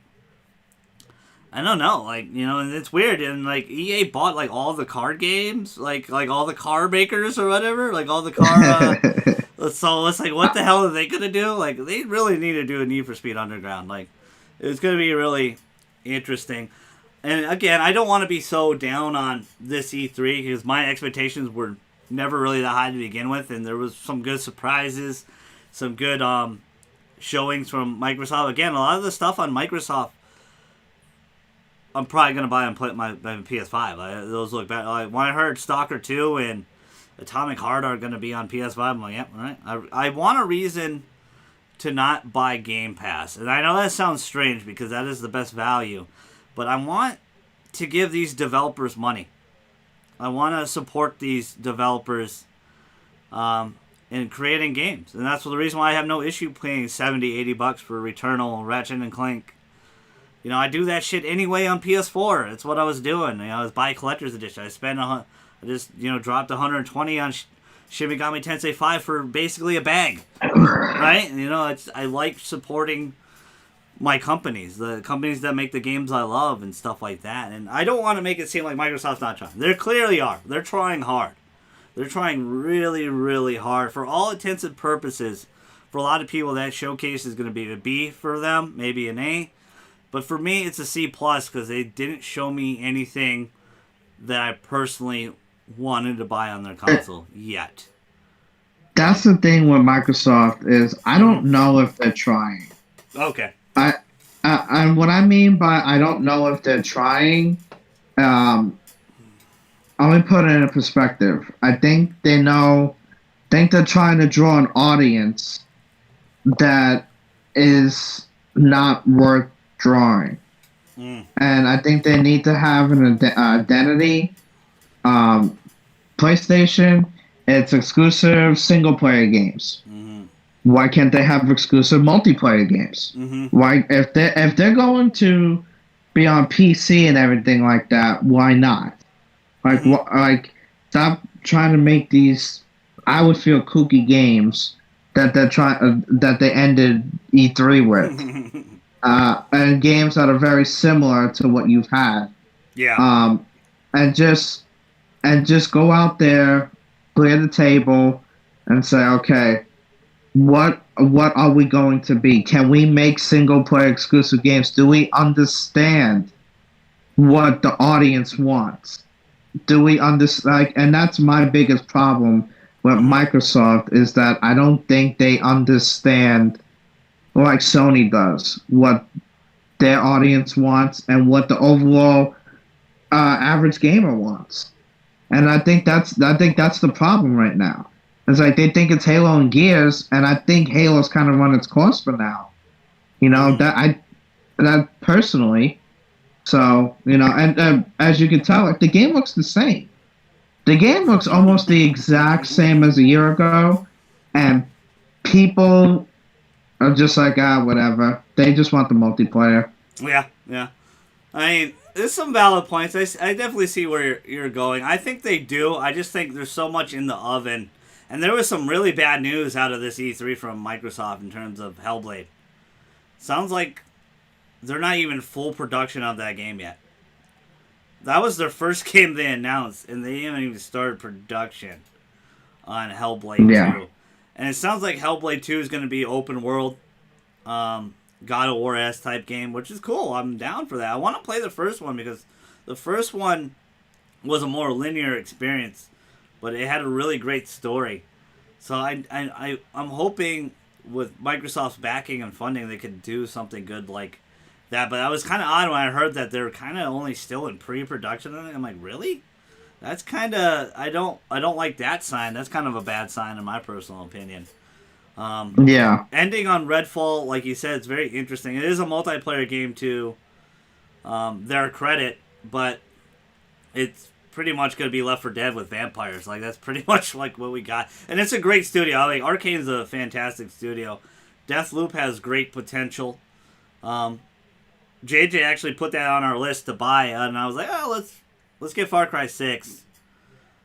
don't know, and it's weird. And EA bought all the card games, like all the car makers or whatever, all the car. So it's what the hell are they gonna do? They really need to do a Need for Speed Underground. It's gonna be really interesting. And again, I don't want to be so down on this E3 because my expectations were never really that high to begin with, and there was some good surprises, some good showings from Microsoft. Again, a lot of the stuff on Microsoft, I'm probably gonna buy and play my PS5. Those look bad. Like when I heard Stalker 2 and Atomic Heart are gonna be on PS5, I'm like, yeah, all right. I want a reason to not buy Game Pass, and I know that sounds strange because that is the best value, but I want to give these developers money. I want to support these developers in creating games, and that's the reason why I have no issue paying $70-$80 for Returnal, Ratchet and Clank. You know, I do that shit anyway on PS4. That's what I was doing. You know, I was buying collector's edition. I just dropped 120 on Shin Megami Tensei 5 for basically a bag, right? You know, I like supporting my companies, the companies that make the games I love and stuff like that. And I don't want to make it seem like Microsoft's not trying. They clearly are. They're trying hard. They're trying really, really hard. For all intents and purposes, for a lot of people, that showcase is going to be a B for them, maybe an A. But for me, it's a C plus because they didn't show me anything that I personally wanted to buy on their console yet.
That's the thing with Microsoft is I don't know if they're trying.
Okay.
And what I mean by I don't know if they're trying, let me put it in perspective. I think they're trying to draw an audience that is not worth drawing. And I think they need to have an identity. PlayStation, it's exclusive single-player games. Why can't they have exclusive multiplayer games? Why, if they're going to be on PC and everything like that, why not? Like stop trying to make these. I would feel kooky games that they ended E3 with, and games that are very similar to what you've had.
Yeah.
And just go out there, clear the table, and say, okay, what are we going to be? Can we make single player exclusive games? Do we understand what the audience wants? Do we understand? And that's my biggest problem with Microsoft is that I don't think they understand, like Sony does, what their audience wants and what the overall average gamer wants. And I think that's the problem right now. It's like they think it's Halo and Gears, and I think Halo's kind of run its course for now. You know, that personally. So, you know, and as you can tell, like, the game looks the same. The game looks almost the exact same as a year ago, and people are just like, whatever. They just want the multiplayer.
Yeah. I mean, there's some valid points. I definitely see where you're going. I think they do. I just think there's so much in the oven. And there was some really bad news out of this E3 from Microsoft in terms of Hellblade. Sounds like they're not even full production of that game yet. That was their first game they announced, and they didn't even start production on Hellblade 2. And it sounds like Hellblade 2 is going to be open world, God of War-esque type game, which is cool. I'm down for that. I want to play the first one because the first one was a more linear experience, but it had a really great story. So I'm hoping with Microsoft's backing and funding, they could do something good like that. But I was kind of odd when I heard that they're kind of only still in pre-production. I'm like, really? That's kind of I don't like that sign. That's kind of a bad sign in my personal opinion. Ending on Redfall, like you said, it's very interesting. It is a multiplayer game to their credit, but it's pretty much going to be Left 4 Dead with vampires. Like, that's pretty much like what we got. And it's a great studio. I mean, Arcane's a fantastic studio. Deathloop has great potential. JJ actually put that on our list to buy, and I was like, oh, let's get Far Cry 6.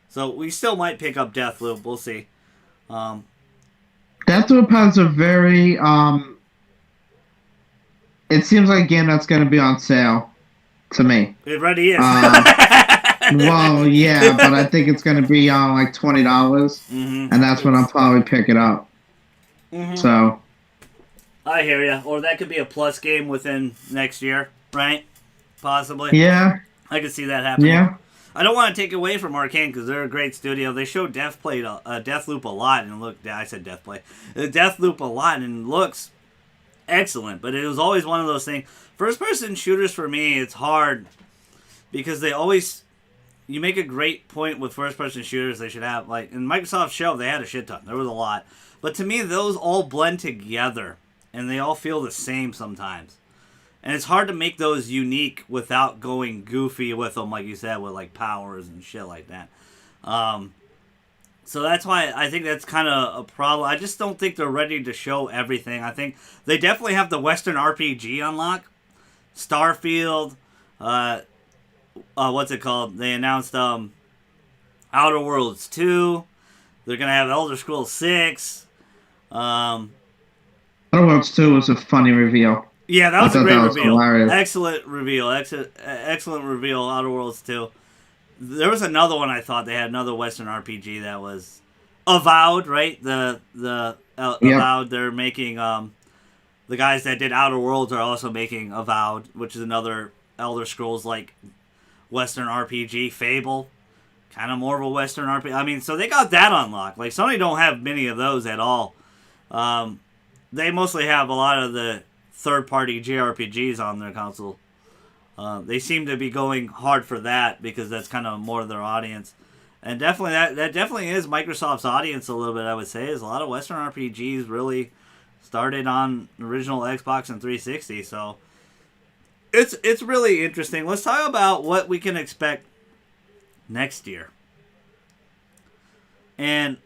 So we still might pick up Deathloop. We'll see.
Deathloop has a very it seems like a game that's going to be on sale to me.
It already is.
Well, yeah, but I think it's going to be on like $20, and that's when I'll probably pick it up. So
I hear you. Or that could be a plus game within next year, right? Possibly.
Yeah.
I could see that happening.
Yeah.
I don't want to take away from Arcane because they're a great studio. They show Deathloop a lot, and look, I said Deathplay, Deathloop a lot, and looks excellent. But it was always one of those things. First-person shooters for me, it's hard because they always. You make a great point with first-person shooters. They should have like in Microsoft's show, they had a shit ton. There was a lot, but to me, those all blend together, and they all feel the same sometimes. And it's hard to make those unique without going goofy with them, like you said, with like powers and shit like that. So that's why I think that's kind of a problem. I just don't think they're ready to show everything. I think they definitely have the Western RPG unlock, Starfield. What's it called? They announced Outer Worlds 2. They're gonna have Elder Scrolls 6. Um,
Outer Worlds 2 was a funny reveal.
Yeah, that was a great reveal.
Hilarious.
Excellent reveal. Excellent reveal. Outer Worlds 2. There was another one I thought they had another Western RPG that was Avowed, right? The Avowed. They're making the guys that did Outer Worlds are also making Avowed, which is another Elder Scrolls like Western RPG. Fable, kind of more of a Western RPG. I mean, so they got that unlocked. Like Sony don't have many of those at all. They mostly have a lot of the third-party JRPGs on their console. They seem to be going hard for that because that's kind of more of their audience, and definitely that definitely is Microsoft's audience a little bit. I would say is a lot of Western RPGs really started on original Xbox and 360. So it's really interesting. Let's talk about what we can expect next year. And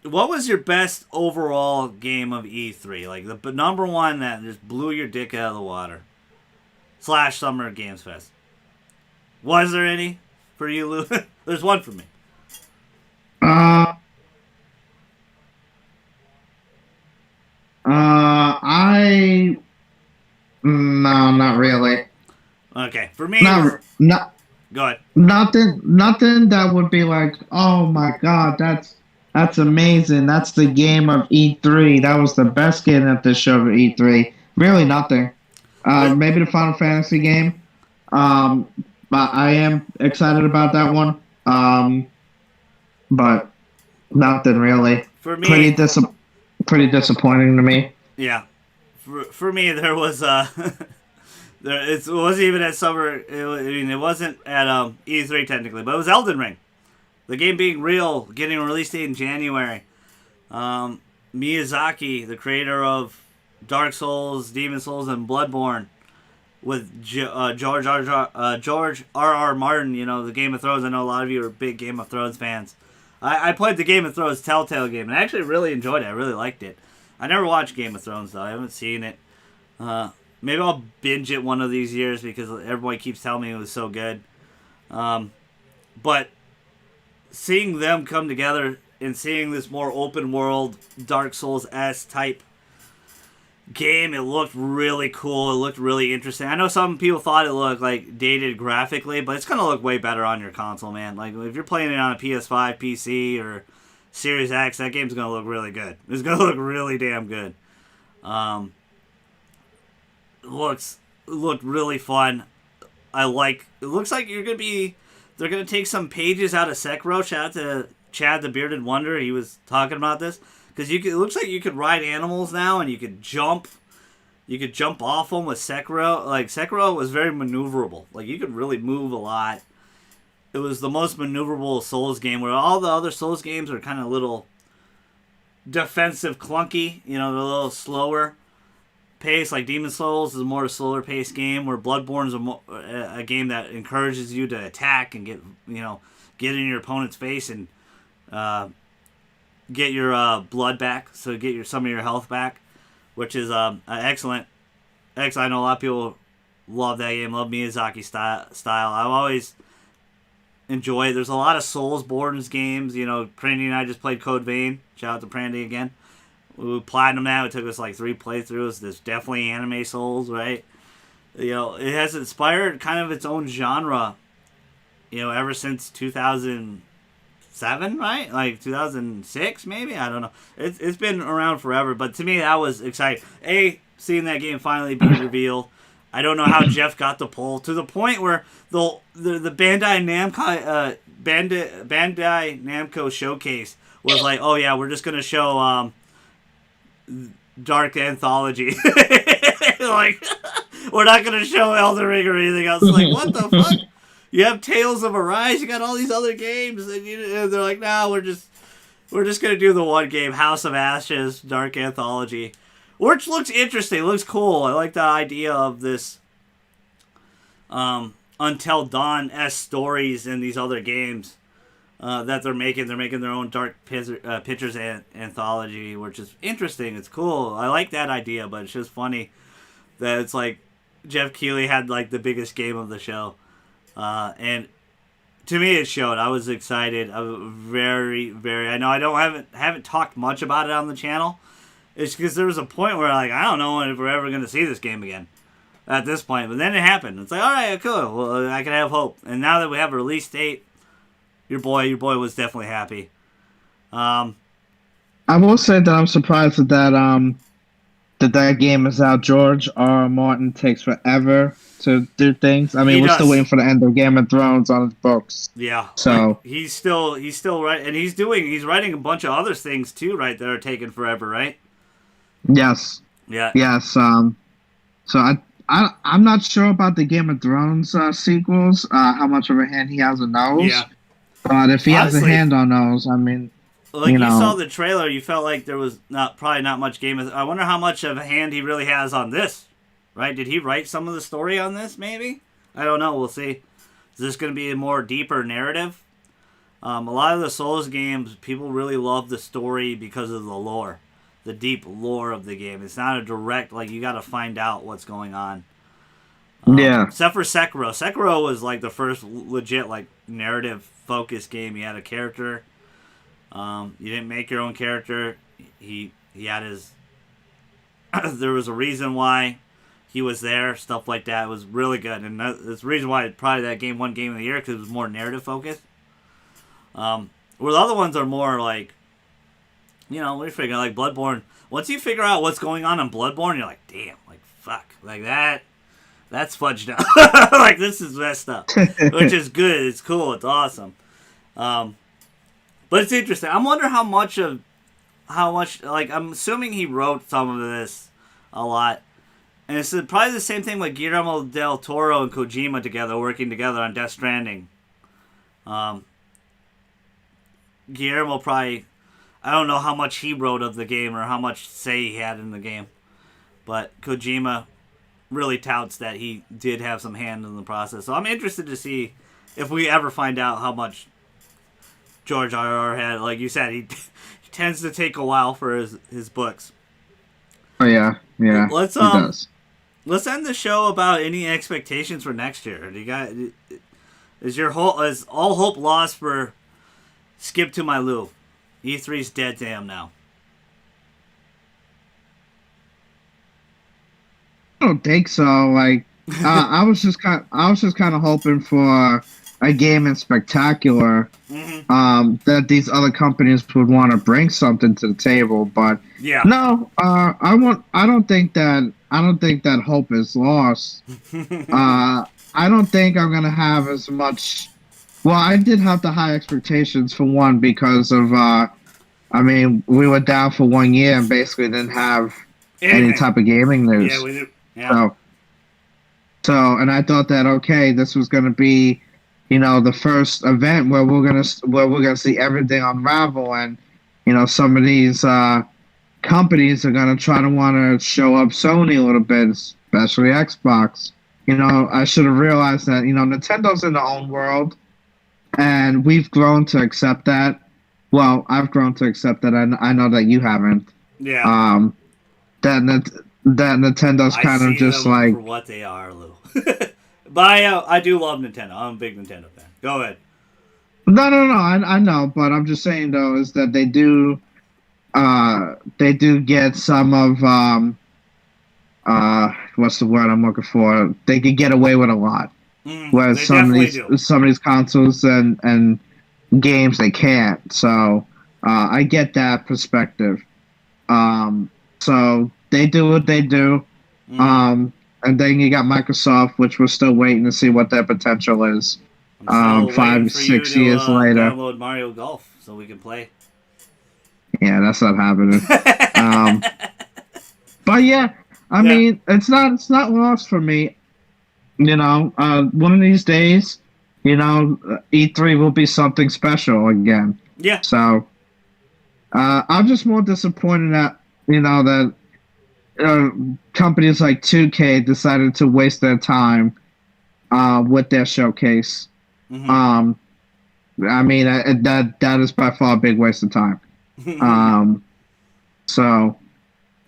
what was your best overall game of E3? Like the number one that just blew your dick out of the water? / Summer Games Fest. Was there any for you, Lou? There's one for me.
No, not really.
Okay, for me,
not.
Go ahead.
Nothing that would be like, oh my god, that's amazing. That's the game of E3. That was the best game at the show of E3. Really, nothing. Maybe the Final Fantasy game. But I am excited about that one. But nothing really.
For me,
pretty disappointing to me.
Yeah, for me there was it wasn't even at summer. It wasn't at E3 technically, but it was Elden Ring. The game being real, getting a release date in January. Miyazaki, the creator of Dark Souls, Demon Souls, and Bloodborne, with George R.R. Martin, you know, the Game of Thrones. I know a lot of you are big Game of Thrones fans. I played the Game of Thrones Telltale game, and I actually really enjoyed it. I really liked it. I never watched Game of Thrones, though. I haven't seen it. Maybe I'll binge it one of these years because everybody keeps telling me it was so good. But seeing them come together and seeing this more open world Dark Souls-esque type game, it looked really cool. It looked really interesting. I know some people thought it looked like dated graphically, but it's gonna look way better on your console, man. Like if you're playing it on a PS5, PC, or Series X, that game's gonna look really good. It's gonna look really damn good. Looked really fun. It looks like they're gonna take some pages out of Sekiro. Shout out to Chad the Bearded Wonder. He was talking about this. Because it looks like you could ride animals now, and you could jump. You could jump off them with Sekiro. Like, Sekiro was very maneuverable. Like, you could really move a lot. It was the most maneuverable Souls game, where all the other Souls games are kind of little defensive clunky. You know, they're a little slower pace. Like, Demon Souls is a more slower paced game, where Bloodborne is a game that encourages you to attack and get in your opponent's face and get your blood back, so get some of your health back, which is excellent. I know a lot of people love that game, love Miyazaki style. I've always enjoyed it. There's a lot of Soulsborne games. You know, Prandy and I just played Code Vein. Shout out to Prandy again. We platinum now. It took us like 3 playthroughs. There's definitely anime Souls, right? You know, it has inspired kind of its own genre, you know, ever since 2007, right? Like 2006, maybe? I don't know. It's been around forever, but to me, that was exciting. Seeing that game finally be revealed. I don't know how Jeff got the pull to the point where the Bandai Namco showcase was like, oh yeah, we're just gonna show Dark Anthology. Like, we're not gonna show Elden Ring or anything else. Like, what the fuck? You have Tales of Arise. You got all these other games, and they're like, no, we're just gonna do the one game, House of Ashes, Dark Anthology, which looks interesting. It looks cool. I like the idea of this Until Dawn-esque stories in these other games that they're making. They're making their own Dark Pictures anthology, which is interesting. It's cool. I like that idea, but it's just funny that it's like Jeff Keighley had like the biggest game of the show, and to me it showed. I was excited. I was very. I know I haven't talked much about it on the channel. It's because there was a point where like I don't know if we're ever going to see this game again at this point, but then it happened. It's like, all right, cool. Well, I can have hope. And now that we have a release date, your boy was definitely happy.
I will say that I'm surprised that game is out. George R. R. Martin takes forever to do things. I mean, we're still waiting for the end of Game of Thrones on his books.
Yeah.
So
like, he's still right, and he's writing a bunch of other things too, right? That are taking forever, right?
Yes.
Yeah.
Yes. So I'm not sure about the Game of Thrones sequels. How much of a hand he has on those?
Yeah.
But if he has a hand on those, I mean,
like you saw the trailer, you felt like there was probably not much game. I wonder how much of a hand he really has on this. Right? Did he write some of the story on this? Maybe. I don't know. We'll see. Is this going to be a more deeper narrative? A lot of the Souls games, people really love the story because of the lore, the deep lore of the game. It's not a direct like you got to find out what's going on.
Yeah.
Except for Sekiro. Sekiro was like the first legit like narrative focused game. You had a character. You didn't make your own character. He had his. There was a reason why he was there. Stuff like that. It was really good, and that's the reason why probably that game won Game of the Year because it was more narrative focused. Where the other ones are more like, we're figuring like Bloodborne. Once you figure out what's going on in Bloodborne, you're like, damn, like fuck, like that. That's fudged up. Like, this is messed up. Which is good. It's cool. It's awesome. But it's interesting. I wonder how much, like, I'm assuming he wrote some of this a lot. And it's probably the same thing with Guillermo del Toro and Kojima together, working together on Death Stranding. Guillermo probably, I don't know how much he wrote of the game or how much say he had in the game. But Kojima really touts that he did have some hand in the process. So I'm interested to see if we ever find out how much George R.R. had. Like you said, he tends to take a while for his books.
Oh yeah.
Let's
does.
Let's end the show about any expectations for next year. Do you guys, is all hope lost for Skip to My Lou? E3's dead to him now.
I don't think so. Like, I was just kind of hoping for a game in Spectacular, that these other companies would want to bring something to the table. But no, I don't think that hope is lost. I don't think I'm gonna have as much. Well, I did have the high expectations for one because of, we were down for 1 year and basically didn't have any type of gaming news.
Yeah, we did. Yeah.
So, and I thought that this was gonna be, the first event where we're gonna see everything unravel, and some of these companies are gonna try to want to show up Sony a little bit, especially Xbox. I should have realized that Nintendo's in their own world, and we've grown to accept that. Well, I've grown to accept that. I know that you haven't.
Yeah.
That Nintendo's kind of just like
for what they are, Lou. But I do love Nintendo. I'm a big Nintendo fan. Go ahead.
No. I know, but I'm just saying though is that they do get some of what's the word I'm looking for? They could get away with a lot. Whereas some of these consoles and games they can't. So I get that perspective. So they do what they do. And then you got Microsoft, which we're still waiting to see what their potential is.
I'm still waiting
Five,
for you
6 years
to
later.
download Mario Golf so we can play.
Yeah, that's not happening. Um, but yeah, I
Yeah.
mean, it's not lost for me. One of these days, E3 will be something special again.
Yeah.
So I'm just more disappointed that that uh, companies like 2K decided to waste their time with their showcase.
Mm-hmm.
Um, I mean, that is by far a big waste of time. Um, so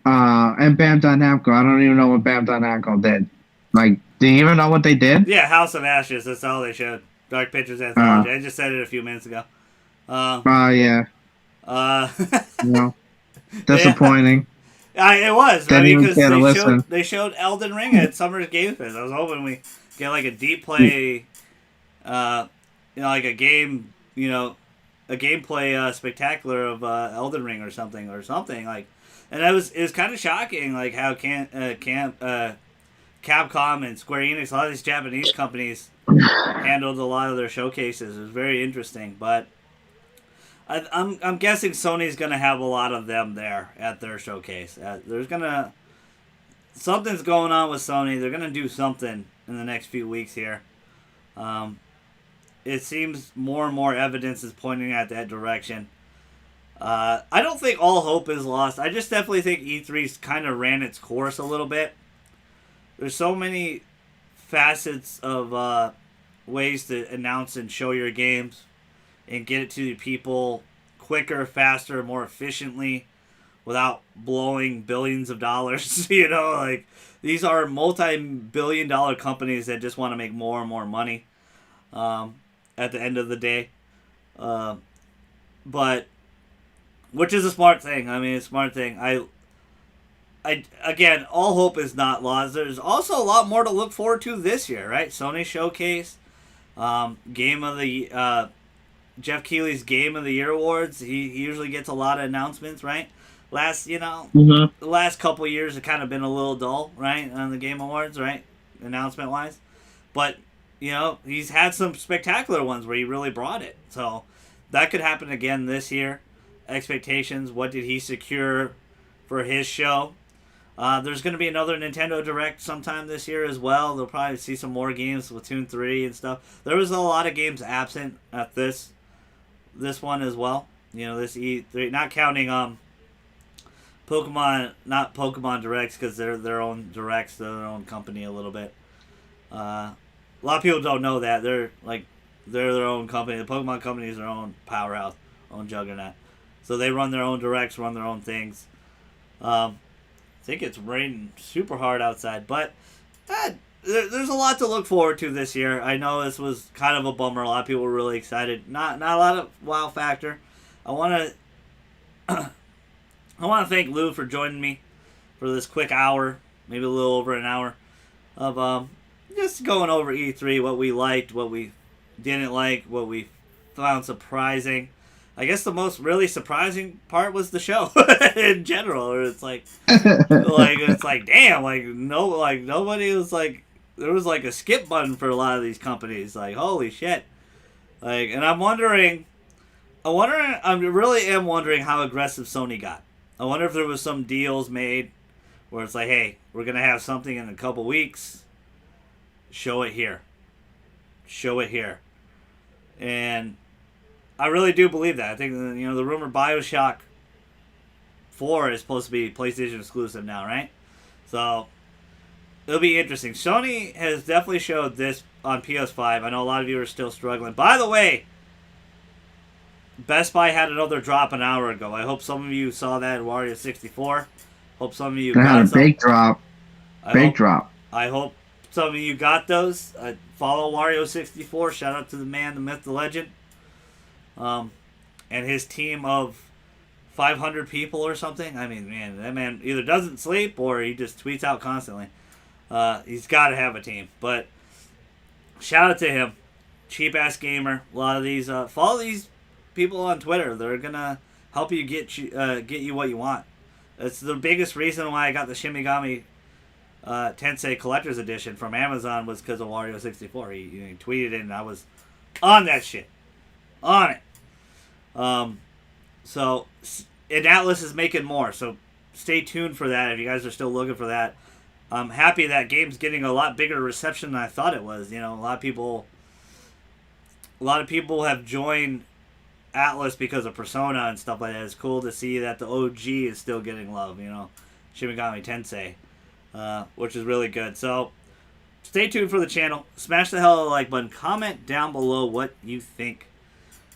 and Bandai Namco, I don't even know what Bandai Namco did. Like, do you even know what they did?
Yeah, House of Ashes. That's all they showed. Dark Pictures
Uh,
Anthology. I just said it a few minutes ago. Uh,
yeah,
uh,
you know,
yeah,
disappointing.
it was. I
Didn't
mean,
even
because
care to listen.
they showed Elden Ring at Summer Games Fest. I was hoping we get like a deep play, uh, like a game, a gameplay spectacular of Elden Ring or something like. And it was kind of shocking, like how Capcom and Square Enix, a lot of these Japanese companies handled a lot of their showcases. It was very interesting, but I'm guessing Sony's gonna have a lot of them there at their showcase. Something's going on with Sony. They're gonna do something in the next few weeks here. Um, it seems more and more evidence is pointing at that direction. I don't think all hope is lost. I just definitely think E3's kind of ran its course a little bit. There's so many facets of ways to announce and show your games and get it to the people quicker, faster, more efficiently without blowing billions of dollars. Like these are multi-billion-dollar companies that just want to make more and more money at the end of the day. But which is a smart thing. I mean, it's a smart thing. Again, all hope is not lost. There's also a lot more to look forward to this year, right? Sony Showcase, Game of the Jeff Keighley's Game of the Year awards. He usually gets a lot of announcements, right? The last couple years have kind of been a little dull, right, on the Game Awards, right, announcement wise. But he's had some spectacular ones where he really brought it. So that could happen again this year. Expectations. What did he secure for his show? There's going to be another Nintendo Direct sometime this year as well. They'll probably see some more games, Splatoon 3 and stuff. There was a lot of games absent at this one as well. This E3, not counting Pokemon, not Pokemon Directs because they're their own directs, they're their own company a little bit. A lot of people don't know that they're their own company. The Pokemon company is their own powerhouse, own juggernaut. So they run their own directs, run their own things. I think it's raining super hard outside, but there's a lot to look forward to this year. I know this was kind of a bummer. A lot of people were really excited. Not a lot of wow factor. I want to thank Lou for joining me for this quick hour, maybe a little over an hour of just going over E3, what we liked, what we didn't like, what we found surprising. I guess the most really surprising part was the show in general. Where it's like damn, nobody was there was a skip button for a lot of these companies. Like holy shit, and I really am wondering how aggressive Sony got. I wonder if there was some deals made where it's like, hey, we're gonna have something in a couple weeks. Show it here. And I really do believe that. I think the rumored BioShock 4 is supposed to be PlayStation exclusive now, right? So it'll be interesting. Sony has definitely showed this on PS5. I know a lot of you are still struggling. By the way, Best Buy had another drop an hour ago. I hope some of you saw that in Wario 64. Hope some of you
They
got
had a
some.
big drop. Drop.
I hope some of you got those. Follow Wario 64. Shout out to the man, the myth, the legend. And his team of 500 people or something. I mean, man, that man either doesn't sleep or he just tweets out constantly. He's got to have a team. But shout out to him. Cheap ass gamer. A lot of these follow these people on Twitter. They're gonna help you get you what you want. That's the biggest reason why I got the Shimigami Tensei Collector's Edition from Amazon was because of Wario64. He tweeted it, and I was on that shit. On it. So, and Atlas is making more, so stay tuned for that if you guys are still looking for that. I'm happy that game's getting a lot bigger reception than I thought it was. A lot of people have joined Atlas because of Persona and stuff like that. It's cool to see that the OG is still getting love. Shin Megami Tensei, which is really good. So stay tuned for the channel. Smash the hell out of the like button. Comment down below what you think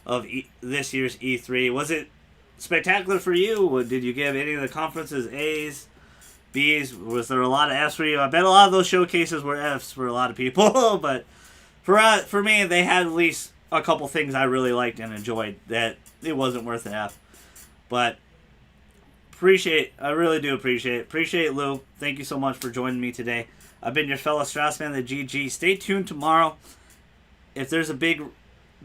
of this year's E3. Was it spectacular for you? Did you give any of the conferences A's, B's? Was there a lot of F's for you? I bet a lot of those showcases were F's for a lot of people, but for me, they had at least a couple things I really liked and enjoyed that it wasn't worth an F. But I really do appreciate it. Appreciate Lou. Thank you so much for joining me today. I've been your fellow Straussman, the GG. Stay tuned tomorrow. If there's a big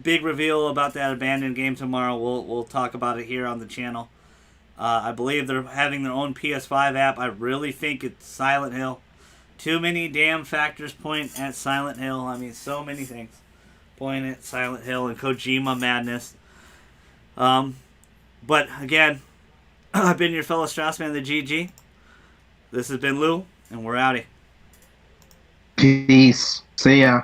reveal about that abandoned game tomorrow, we'll talk about it here on the channel. I believe they're having their own PS5 app. I really think it's Silent Hill. Too many damn factors point at Silent Hill. I mean, so many things point at Silent Hill and Kojima madness. But again, I've been your fellow Straussman, the GG. This has been Lou, and we're outie.
Peace. See ya.